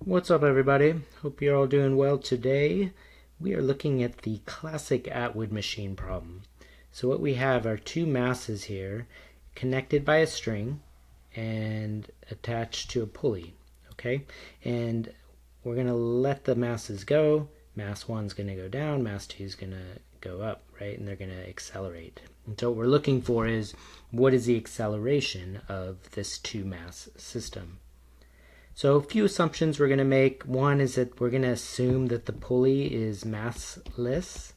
What's up, everybody? Hope you're all doing well today. We are looking at the classic Atwood machine problem. So what we have are two masses here connected by a string and attached to a pulley, okay? And we're going to let the masses go. Mass 1 is going to go down, mass 2 is going to go up, right? And they're going to accelerate. And so what we're looking for is, what is the acceleration of this two-mass system? So a few assumptions we're going to make. One is that we're going to assume that the pulley is massless,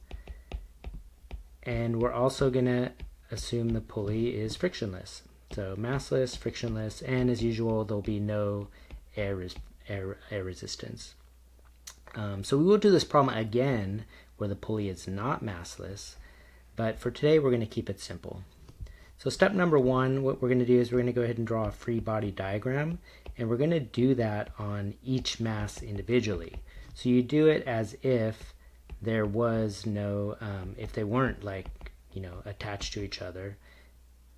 and we're also going to assume the pulley is frictionless. So massless, frictionless, and as usual, there'll be no air resistance. So we will do this problem again where the pulley is not massless, but for today we're going to keep it simple. So step number one, what we're going to do is we're going to go ahead and draw a free body diagram, and we're going to do that on each mass individually. So you do it as if there was no, if they weren't attached to each other,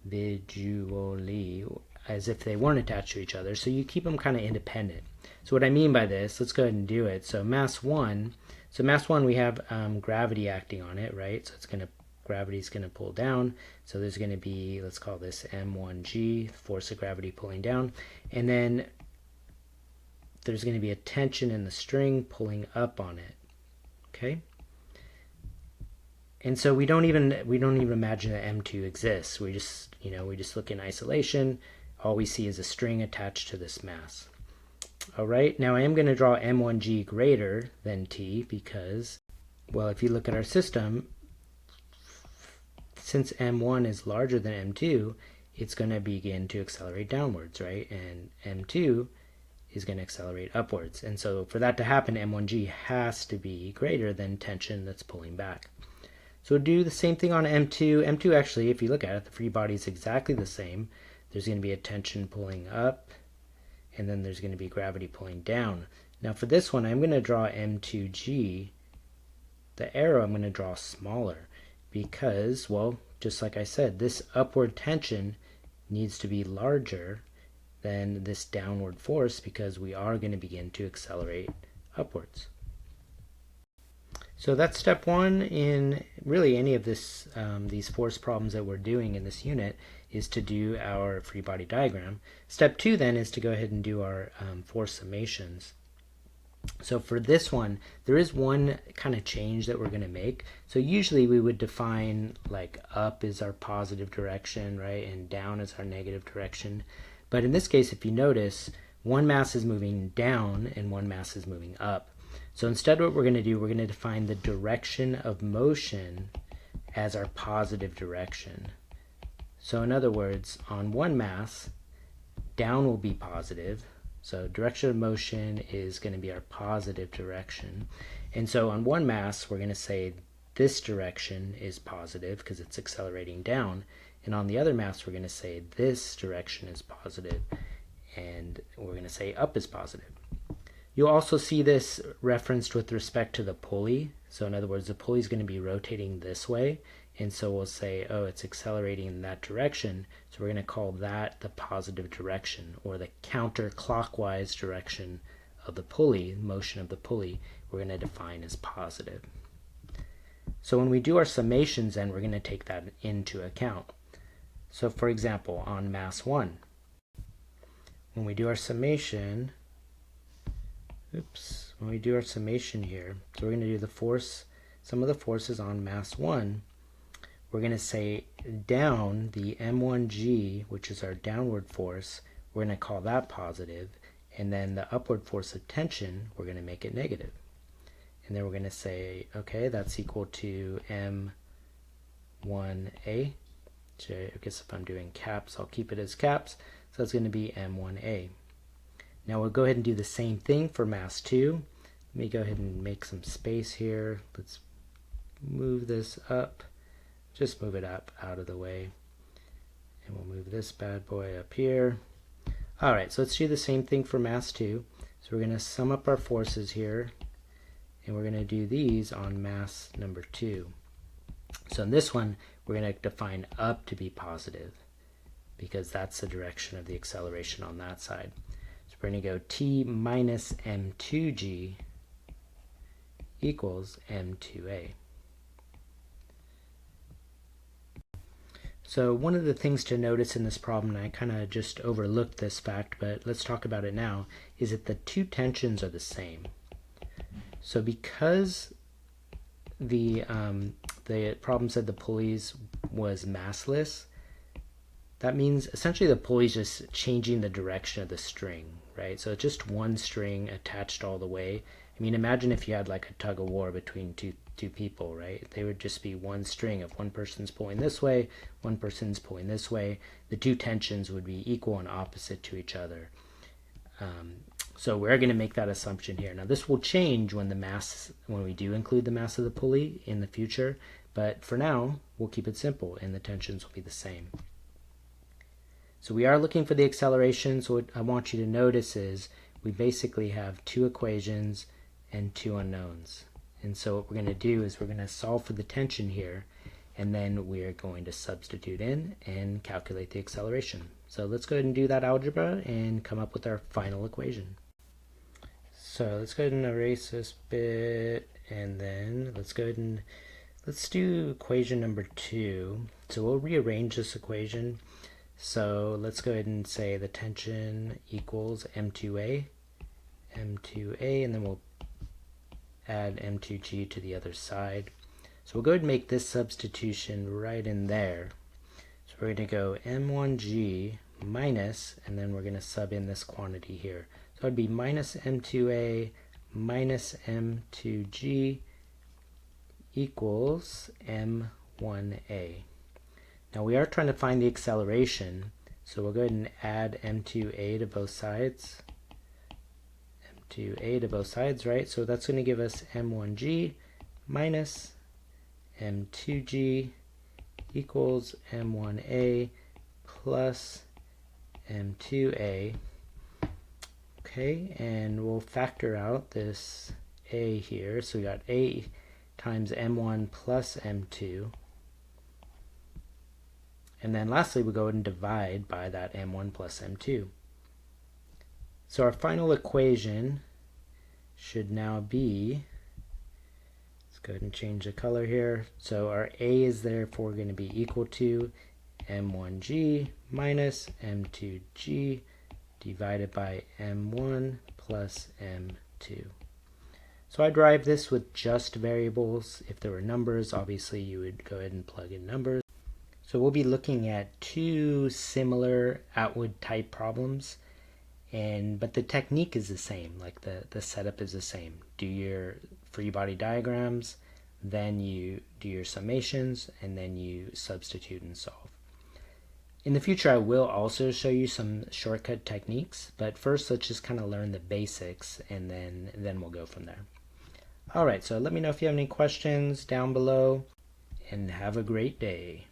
visually, as if they weren't attached to each other. So you keep them kind of independent. So what I mean by this, let's go ahead and do it. So mass one we have gravity acting on it, right? So gravity is going to pull down. So there's going to be, let's call this M1G, force of gravity pulling down. And then there's going to be a tension in the string pulling up on it. Okay? And so we don't even imagine that M2 exists. We just look in isolation. All we see is a string attached to this mass. All right, now I am going to draw M1G greater than T because, well, if you look at our system, since M1 is larger than M2, it's going to begin to accelerate downwards, right? And M2 is going to accelerate upwards. And so for that to happen, M1G has to be greater than tension that's pulling back. So we'll do the same thing on M2. M2 actually, if you look at it, the free body is exactly the same. There's going to be a tension pulling up, and then there's going to be gravity pulling down. Now for this one, I'm going to draw M2G. The arrow I'm going to draw smaller because, well, just like I said, this upward tension needs to be larger than this downward force because we are going to begin to accelerate upwards. So that's step one in really any of these force problems that we're doing in this unit, is to do our free body diagram. Step two then is to go ahead and do our force summations. So for this one, there is one kind of change that we're going to make. So usually we would define like up is our positive direction, right, and down is our negative direction. But in this case, if you notice, one mass is moving down and one mass is moving up. So instead what we're going to do, we're going to define the direction of motion as our positive direction. So in other words, on one mass, down will be positive. So direction of motion is going to be our positive direction. And so on one mass, we're going to say this direction is positive because it's accelerating down. And on the other mass, we're going to say this direction is positive, and we're going to say up is positive. You'll also see this referenced with respect to the pulley. So in other words, the pulley is going to be rotating this way. And so we'll say, oh, it's accelerating in that direction. So we're going to call that the positive direction, or the counterclockwise direction of the pulley, motion of the pulley, we're going to define as positive. So when we do our summations, then we're going to take that into account. So for example, on mass 1, when we do our summation, when we do our summation here, so we're going to do the force, some of the forces on mass 1, we're going to say down the M1G, which is our downward force, we're going to call that positive, and then the upward force of tension, we're going to make it negative. And then we're going to say, okay, that's equal to M1A. So I guess if I'm doing caps, I'll keep it as caps. So it's going to be M1A. Now we'll go ahead and do the same thing for mass 2. Let me go ahead and make some space here. Let's move this up. Just move it up out of the way. And we'll move this bad boy up here. Alright, so let's do the same thing for mass 2. So we're going to sum up our forces here, and we're going to do these on mass number 2. So in this one, we're going to define up to be positive because that's the direction of the acceleration on that side. So So we're going to go T minus M2G equals M2A. So one of the things to notice in this problem, and I kind of just overlooked this fact, but let's talk about it now, is that the two tensions are the same. So because the problem said the pulleys was massless, that means essentially the pulley's just changing the direction of the string, right? So it's just one string attached all the way. I mean, imagine if you had like a tug of war between two people, right? They would just be one string. If one person's pulling this way, one person's pulling this way, the two tensions would be equal and opposite to each other. So we're going to make that assumption here. Now this will change when we do include the mass of the pulley in the future, but for now we'll keep it simple and the tensions will be the same. So we are looking for the acceleration. So what I want you to notice is we basically have two equations and two unknowns. And so what we're going to do is we're going to solve for the tension here, and then we're going to substitute in and calculate the acceleration. So let's go ahead and do that algebra and come up with our final equation. So let's go ahead and erase this bit, and then let's go ahead and let's do equation number 2. So we'll rearrange this equation. So let's go ahead and say the tension equals M2A, and then we'll add M2G to the other side. So we'll go ahead and make this substitution right in there. So we're going to go M1G minus, and then we're going to sub in this quantity here. So it would be minus M2A minus M2G equals M1A. Now we are trying to find the acceleration, so we'll go ahead and add M2A to both sides. M2A to both sides, right? So that's going to give us M1G minus M2G equals M1A plus M2A. Okay, and we'll factor out this A here. So we got A times M1 plus M2. And then lastly, we'll go ahead and divide by that M1 plus M2. So our final equation should now be, let's go ahead and change the color here. So our A is therefore going to be equal to M1G minus M2G divided by M1 plus M2. So I derived this with just variables. If there were numbers, obviously you would go ahead and plug in numbers. So we'll be looking at two similar Atwood type problems, but the technique is the same, like the setup is the same. Do your free body diagrams, then you do your summations, and then you substitute and solve. In the future, I will also show you some shortcut techniques, but first let's just kind of learn the basics, and then we'll go from there. All right, so let me know if you have any questions down below, and have a great day.